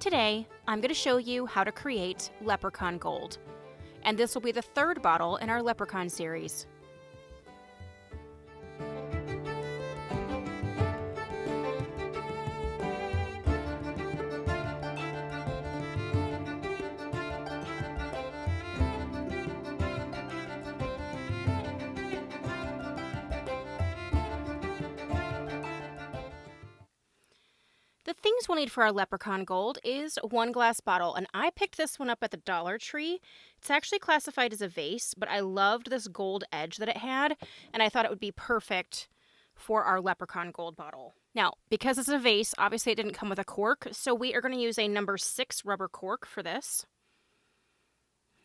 Today, I'm going to show you how to create Leprechaun Gold, and this will be the third bottle in our Leprechaun series. The things we'll need for our Leprechaun Gold is one glass bottle, and I picked this one up at the Dollar Tree. It's actually classified as a vase, but I loved this gold edge that it had, and I thought it would be perfect for our Leprechaun Gold bottle. Now, because it's a vase, obviously it didn't come with a cork, so we are going to use a number 6 rubber cork for this.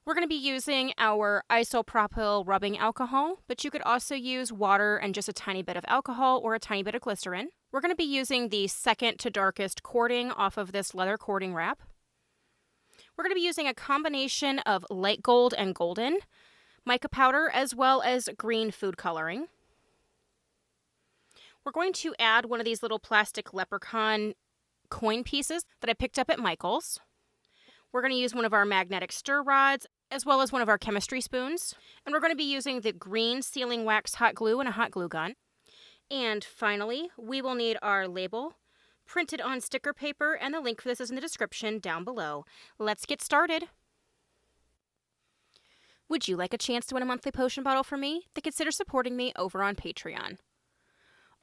We're going to be using our Isopropyl rubbing alcohol, but you could also use water and just a tiny bit of alcohol or a tiny bit of glycerin. We're going to be using the second to darkest cording off of this leather cording wrap. We're going to be using a combination of light gold and golden, mica powder, as well as green food coloring. We're going to add one of these little plastic leprechaun coin pieces that I picked up at Michael's. We're going to use one of our magnetic stir rods, as well as one of our chemistry spoons. And we're going to be using the green sealing wax hot glue and a hot glue gun. And finally, we will need our label printed on sticker paper, and the link for this is in the description down below. Let's get started. Would you like a chance to win a monthly potion bottle from me? Then consider supporting me over on Patreon.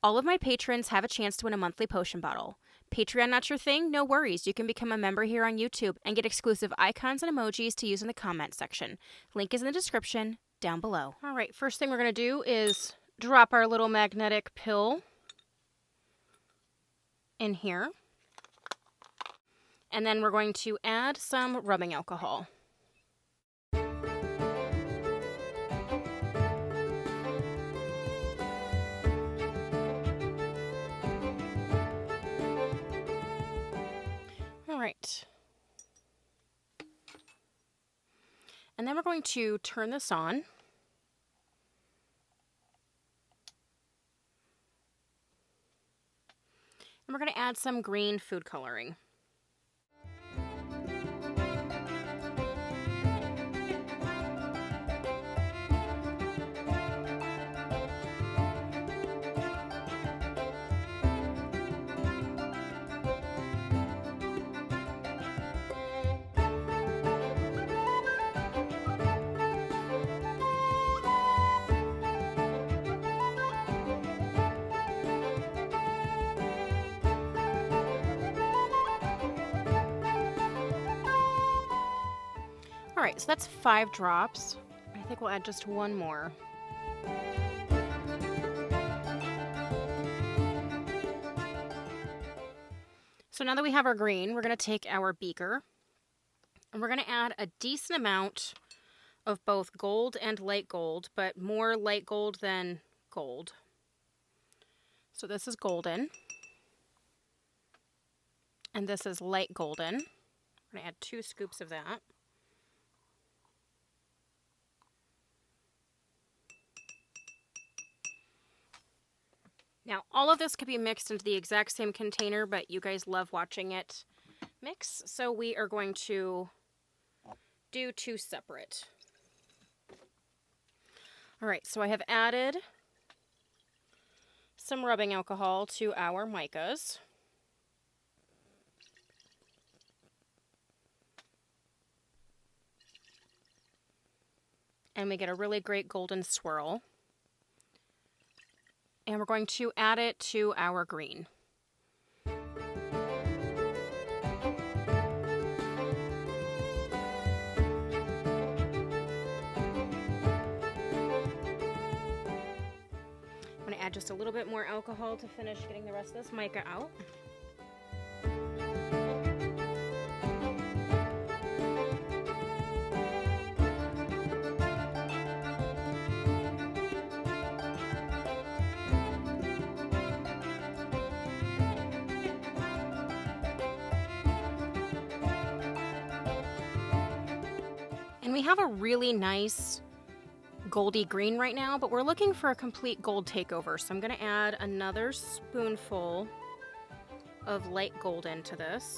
All of my patrons have a chance to win a monthly potion bottle. Patreon not your thing? No worries. You can become a member here on YouTube and get exclusive icons and emojis to use in the comment section. Link is in the description down below. All right, first thing we're going to do is drop our little magnetic pill in here. And then we're going to add some rubbing alcohol. All right. And then we're going to turn this on. And we're going to add some green food coloring. All right, so that's 5 drops. I think we'll add just one more. So now that we have our green, we're going to take our beaker and we're going to add a decent amount of both gold and light gold, but more light gold than gold. So this is golden, and this is light golden. We're going to add 2 scoops of that. Now, all of this could be mixed into the exact same container, but you guys love watching it mix, so we are going to do 2 separate. All right, so I have added some rubbing alcohol to our micas. And we get a really great golden swirl. And we're going to add it to our green. I'm going to add just a little bit more alcohol to finish getting the rest of this mica out. And we have a really nice goldy green right now, but we're looking for a complete gold takeover. So I'm going to add another spoonful of light golden to this.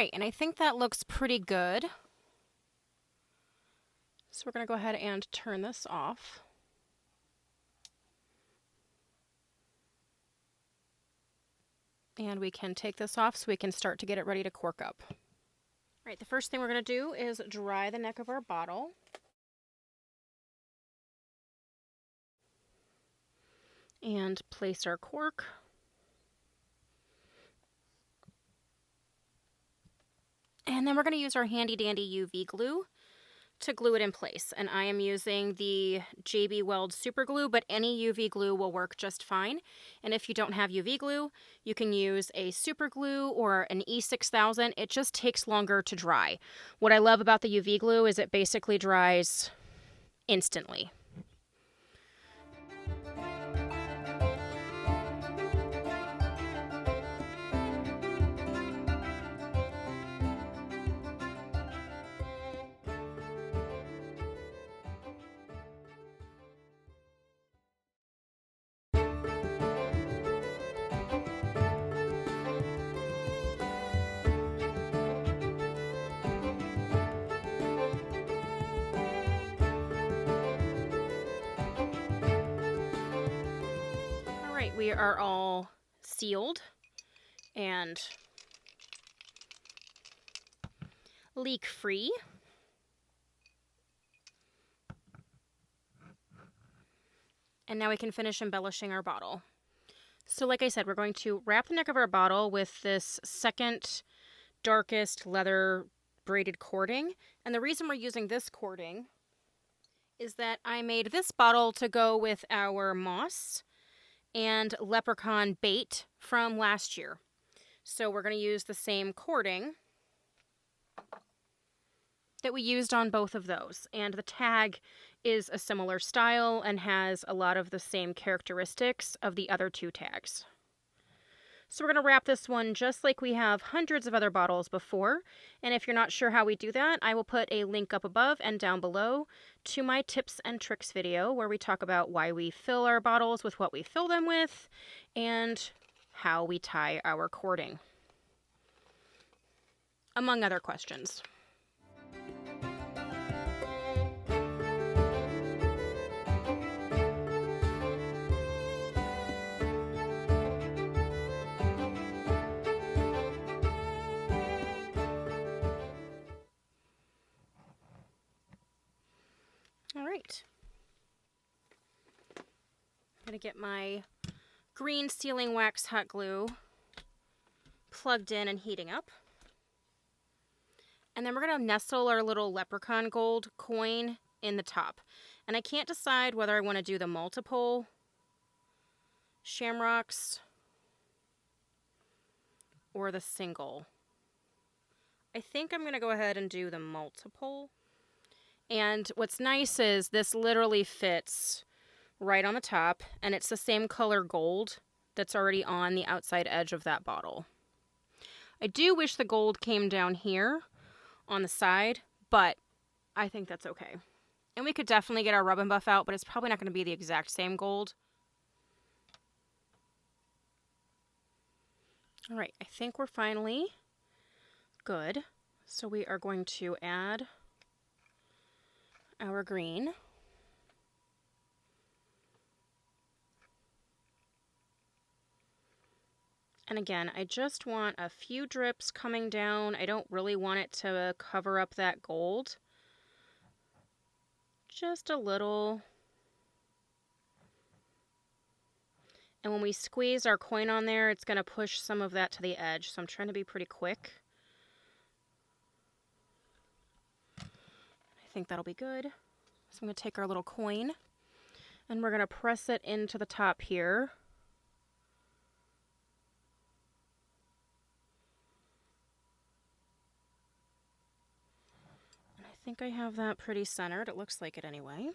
right, and I think that looks pretty good. So we're going to go ahead and turn this off. And we can take this off so we can start to get it ready to cork up. All right, the first thing we're going to do is dry the neck of our bottle. And place our cork. And then we're going to use our handy dandy UV glue to glue it in place. And I am using the JB Weld Super Glue, but any UV glue will work just fine. And if you don't have UV glue, you can use a super glue or an E6000. It just takes longer to dry. What I love about the UV glue is it basically dries instantly. We are all sealed and leak free. And now we can finish embellishing our bottle. So like I said, we're going to wrap the neck of our bottle with this second darkest leather braided cording. And the reason we're using this cording is that I made this bottle to go with our moss and leprechaun bait from last year. So we're going to use the same cording that we used on both of those. And the tag is a similar style and has a lot of the same characteristics of the other two tags. So we're going to wrap this one just like we have hundreds of other bottles before. And if you're not sure how we do that, I will put a link up above and down below to my tips and tricks video where we talk about why we fill our bottles with what we fill them with and how we tie our cording, among other questions. All right. I'm going to get my green sealing wax hot glue plugged in and heating up. And then we're going to nestle our little Leprechaun Gold coin in the top. And I can't decide whether I want to do the multiple shamrocks or the single. I think I'm going to go ahead and do the multiple. And what's nice is this literally fits right on the top, and it's the same color gold that's already on the outside edge of that bottle. I do wish the gold came down here on the side, but I think that's okay. And we could definitely get our rub and buff out, but it's probably not going to be the exact same gold. All right, I think we're finally good. So we are going to add our green. And again, I just want a few drips coming down. I don't really want it to cover up that gold. Just a little. And when we squeeze our coin on there, it's going to push some of that to the edge. So I'm trying to be pretty quick. I think that'll be good. So I'm going to take our little coin and we're going to press it into the top here. And I think I have that pretty centered. It looks like it anyway.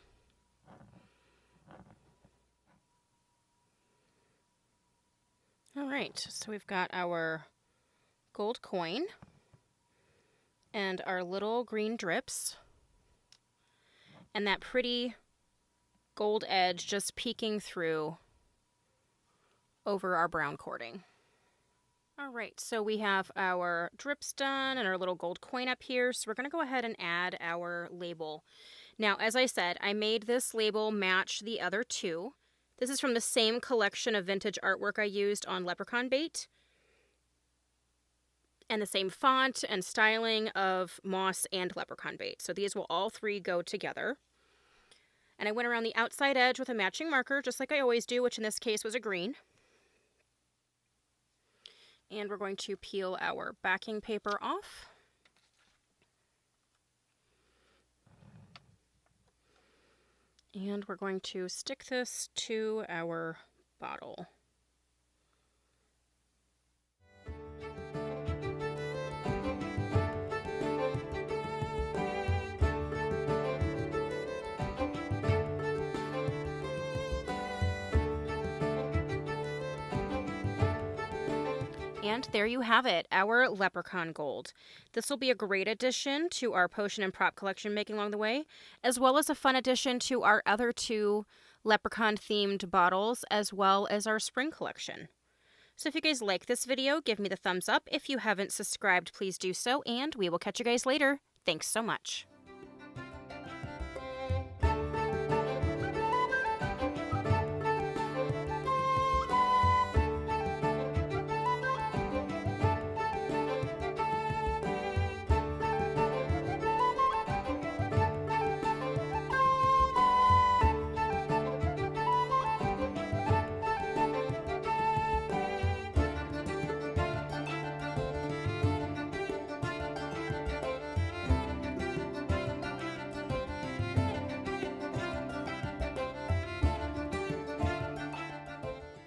All right, so we've got our gold coin and our little green drips. And that pretty gold edge just peeking through over our brown cording. All right, so we have our drips done and our little gold coin up here. So we're going to go ahead and add our label. Now, as I said, I made this label match the other two. This is from the same collection of vintage artwork I used on Leprechaun bait. And the same font and styling of moss and leprechaun bait. So these will all three go together. And I went around the outside edge with a matching marker, just like I always do, which in this case was a green. And we're going to peel our backing paper off. And we're going to stick this to our bottle. And there you have it, our Leprechaun Gold. This will be a great addition to our potion and prop collection making along the way, as well as a fun addition to our other two Leprechaun-themed bottles, as well as our spring collection. So if you guys like this video, give me the thumbs up. If you haven't subscribed, please do so, and we will catch you guys later. Thanks so much.